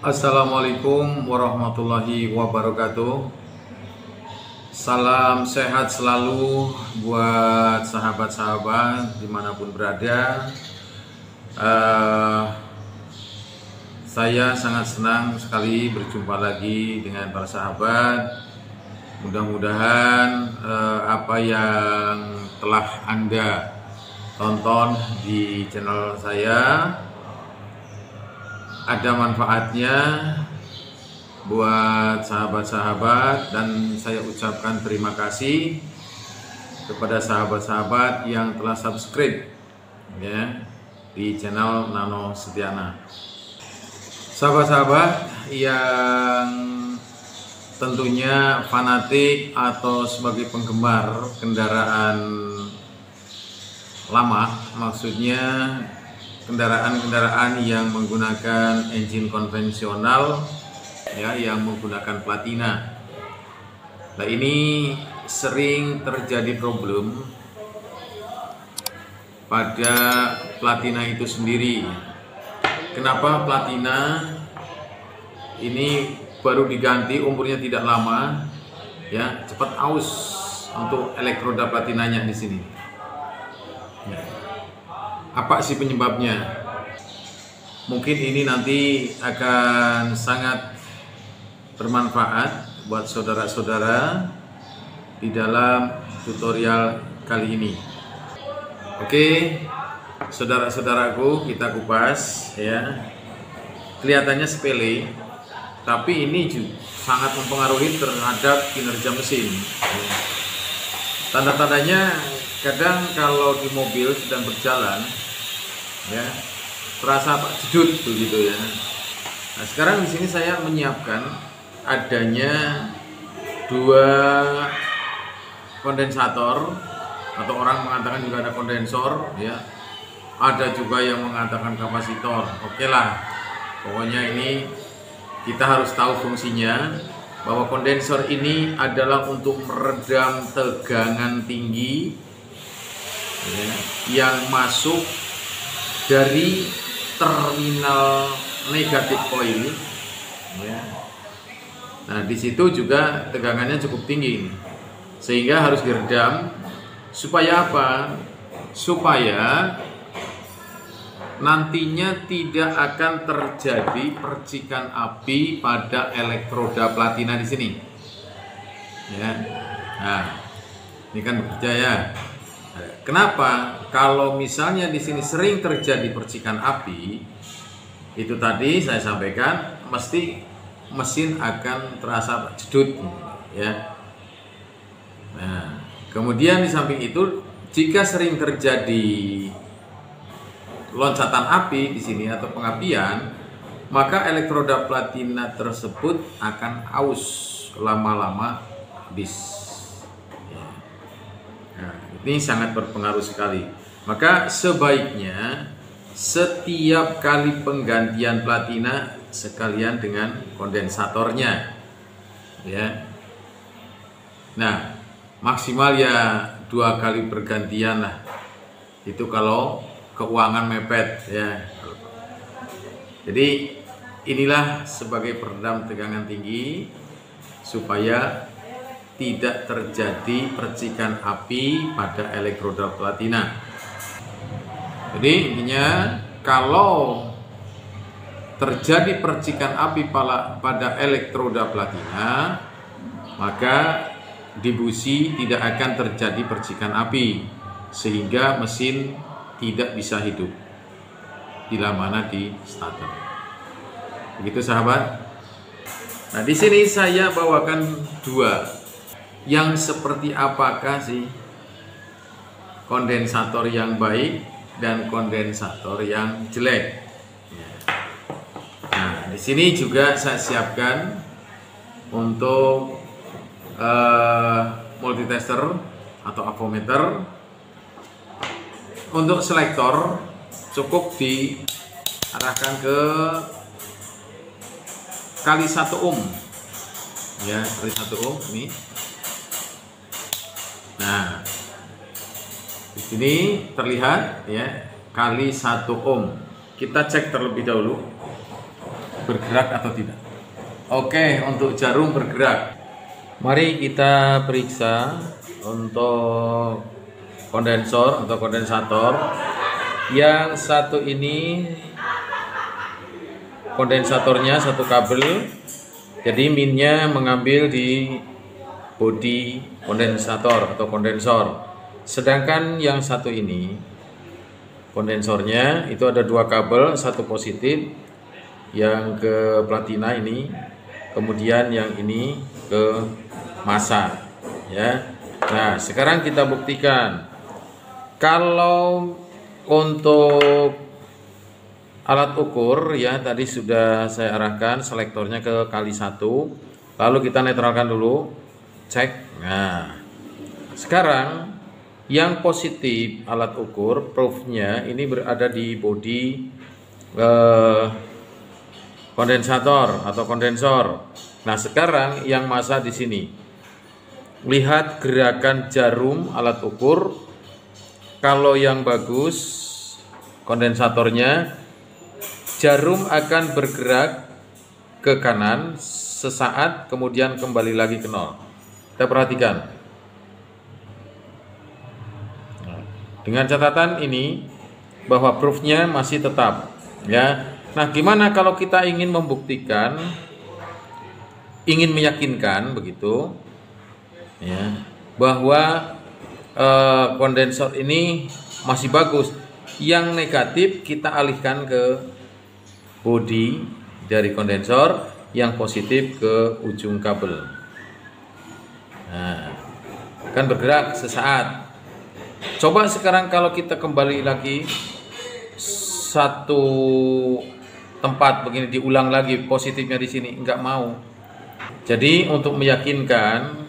Assalamualaikum warahmatullahi wabarakatuh. Salam sehat selalu buat sahabat-sahabat dimanapun berada. Saya sangat senang sekali berjumpa lagi dengan para sahabat. Mudah-mudahan apa yang telah Anda tonton di channel saya ada manfaatnya buat sahabat-sahabat, dan saya ucapkan terima kasih kepada sahabat-sahabat yang telah subscribe ya di channel Nano Setiana. Sahabat-sahabat yang tentunya fanatik atau sebagai penggemar kendaraan lama, maksudnya kendaraan-kendaraan yang menggunakan engine konvensional ya, yang menggunakan platina. Nah, ini sering terjadi problem pada platina itu sendiri. Kenapa platina ini baru diganti, umurnya tidak lama ya, cepat aus untuk elektroda platinanya di sini. Ya. Apa sih penyebabnya? Mungkin ini nanti akan sangat bermanfaat buat saudara-saudara di dalam tutorial kali ini. Oke, saudara-saudaraku, kita kupas ya. Kelihatannya sepele, tapi ini juga sangat mempengaruhi terhadap kinerja mesin. Tanda-tandanya kadang kalau di mobil sedang berjalan ya, terasa jedut begitu ya. Nah, sekarang di sini saya menyiapkan adanya dua kondensator, atau orang mengatakan juga ada kondensor ya. Ada juga yang mengatakan kapasitor. Oke lah, pokoknya ini kita harus tahu fungsinya, bahwa kondensor ini adalah untuk meredam tegangan tinggi ya, yang masuk dari terminal negatif koil ya. Nah, di situ juga tegangannya cukup tinggi, sehingga harus diredam. Supaya apa? Supaya nantinya tidak akan terjadi percikan api pada elektroda platina di sini ya. Nah, ini kan bekerja ya. Kenapa? Kalau misalnya di sini sering terjadi percikan api, itu tadi saya sampaikan, mesti mesin akan terasa jedut ya. Nah, kemudian di samping itu, jika sering terjadi loncatan api di sini atau pengapian, maka elektroda platina tersebut akan aus, lama-lama habis. Nah, ini sangat berpengaruh sekali. Maka sebaiknya setiap kali penggantian platina sekalian dengan kondensatornya ya. Nah, maksimal ya 2 kali pergantian lah, itu kalau keuangan mepet ya. Jadi inilah sebagai peredam tegangan tinggi supaya tidak terjadi percikan api pada elektroda platina. Jadi intinya, kalau terjadi percikan api pada elektroda platina, maka di busi tidak akan terjadi percikan api, sehingga mesin tidak bisa hidup bila mana di starter. Begitu sahabat. Nah, di sini saya bawakan dua. Yang seperti apakah sih kondensator yang baik dan kondensator yang jelek? Nah, di sini juga saya siapkan untuk multitester atau avometer. Untuk selektor cukup diarahkan ke kali 1 ohm ya, kali 1 ohm ini. Nah, di sini terlihat ya, kali 1 ohm. Kita cek terlebih dahulu. bergerak atau tidak. Oke, untuk jarum bergerak. Mari kita periksa untuk kondensor atau kondensator. Yang satu ini kondensatornya satu kabel, jadi minnya mengambil di bodi kondensator atau kondensor. Sedangkan yang satu ini kondensornya itu ada dua kabel, satu positif yang ke platina ini, kemudian yang ini ke massa, ya. Nah, sekarang kita buktikan kalau untuk alat ukur, ya, tadi sudah saya arahkan selektornya ke kali 1, lalu kita netralkan dulu, cek. Nah, sekarang yang positif alat ukur proofnya ini berada di bodi kondensator atau kondensor. Nah, sekarang yang massa di sini. Lihat gerakan jarum alat ukur. Kalau yang bagus kondensatornya, jarum akan bergerak ke kanan sesaat, kemudian kembali lagi ke nol. Kita perhatikan. Dengan catatan ini bahwa proofnya masih tetap, ya. Nah, gimana kalau kita ingin membuktikan, ingin meyakinkan begitu, ya, bahwa kondensor ini masih bagus. Yang negatif kita alihkan ke bodi dari kondensor, yang positif ke ujung kabel. Nah, akan bergerak sesaat. Coba sekarang kalau kita kembali lagi satu tempat begini, diulang lagi positifnya di sini, enggak mau. Jadi untuk meyakinkan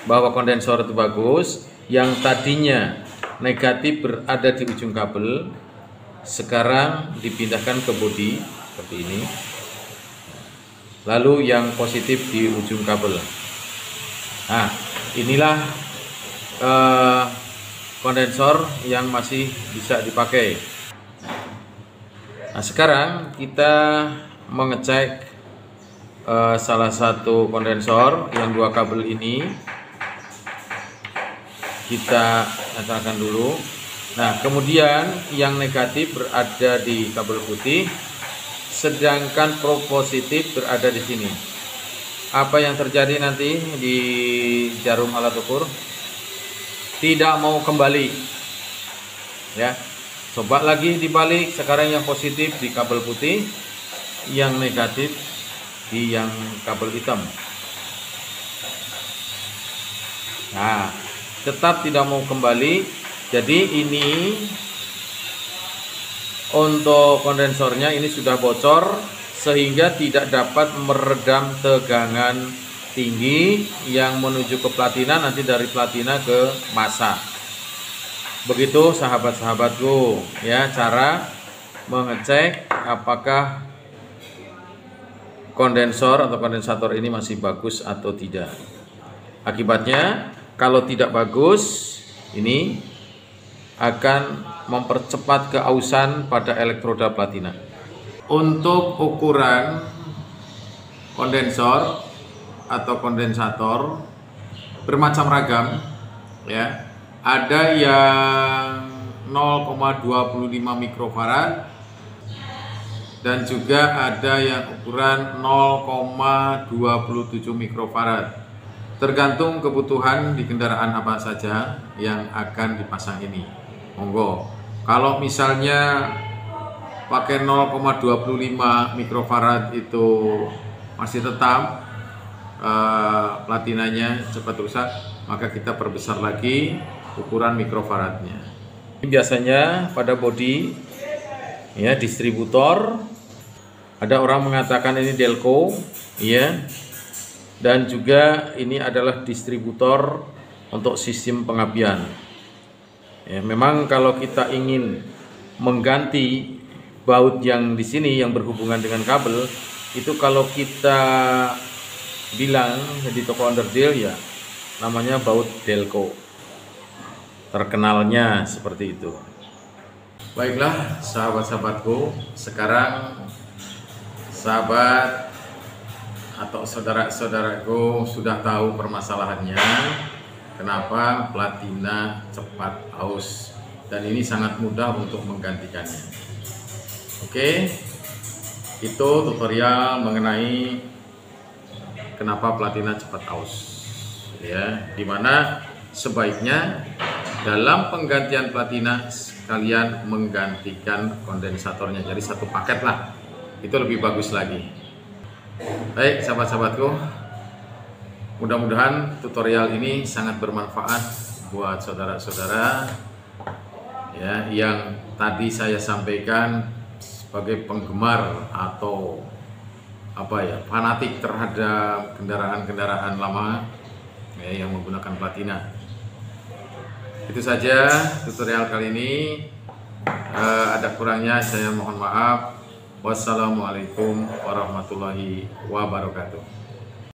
bahwa kondensor itu bagus, yang tadinya negatif berada di ujung kabel, sekarang dipindahkan ke bodi seperti ini, lalu yang positif di ujung kabel. Nah, inilah kondensor yang masih bisa dipakai. Nah, sekarang kita mengecek salah satu kondensor yang dua kabel ini. Kita netralkan dulu. Nah, kemudian yang negatif berada di kabel putih, sedangkan pro positif berada di sini. Apa yang terjadi nanti di jarum alat ukur? Tidak mau kembali, ya. Coba lagi dibalik. Sekarang yang positif di kabel putih, yang negatif di yang kabel hitam. Nah, tetap tidak mau kembali. Jadi ini untuk kondensornya ini sudah bocor sehingga tidak dapat meredam tegangan tinggi yang menuju ke platina, nanti dari platina ke massa. Begitu sahabat-sahabatku, ya, cara mengecek apakah kondensor atau kondensator ini masih bagus atau tidak. Akibatnya kalau tidak bagus, ini akan mempercepat keausan pada elektroda platina. Untuk ukuran kondensor atau kondensator bermacam ragam, ya. Ada yang 0,25 mikrofarad dan juga ada yang ukuran 0,27 mikrofarad. Tergantung kebutuhan di kendaraan apa saja yang akan dipasang ini. Monggo. Kalau misalnya pakai 0,25 mikrofarad itu masih tetap platinanya cepat rusak, maka kita perbesar lagi ukuran mikrofaradnya. Biasanya pada bodi, ya, distributor, ada orang mengatakan ini Delco, ya, dan juga ini adalah distributor untuk sistem pengapian. Ya, memang kalau kita ingin mengganti baut yang di sini yang berhubungan dengan kabel, itu kalau kita bilang di toko underdeal, ya, namanya baut Delco. Terkenalnya seperti itu. Baiklah sahabat-sahabatku, sekarang sahabat atau saudara-saudaraku sudah tahu permasalahannya, kenapa platina cepat aus, dan ini sangat mudah untuk menggantikannya. Oke, itu tutorial mengenai kenapa platina cepat aus, ya, dimana sebaiknya dalam penggantian platina kalian menggantikan kondensatornya, jadi satu paket lah, itu lebih bagus lagi. Baik sahabat-sahabatku, mudah-mudahan tutorial ini sangat bermanfaat buat saudara-saudara ya, yang tadi saya sampaikan sebagai penggemar atau fanatik terhadap kendaraan-kendaraan lama ya, yang menggunakan platina. Itu saja tutorial kali ini. Ada kurangnya saya mohon maaf. Wassalamualaikum warahmatullahi wabarakatuh.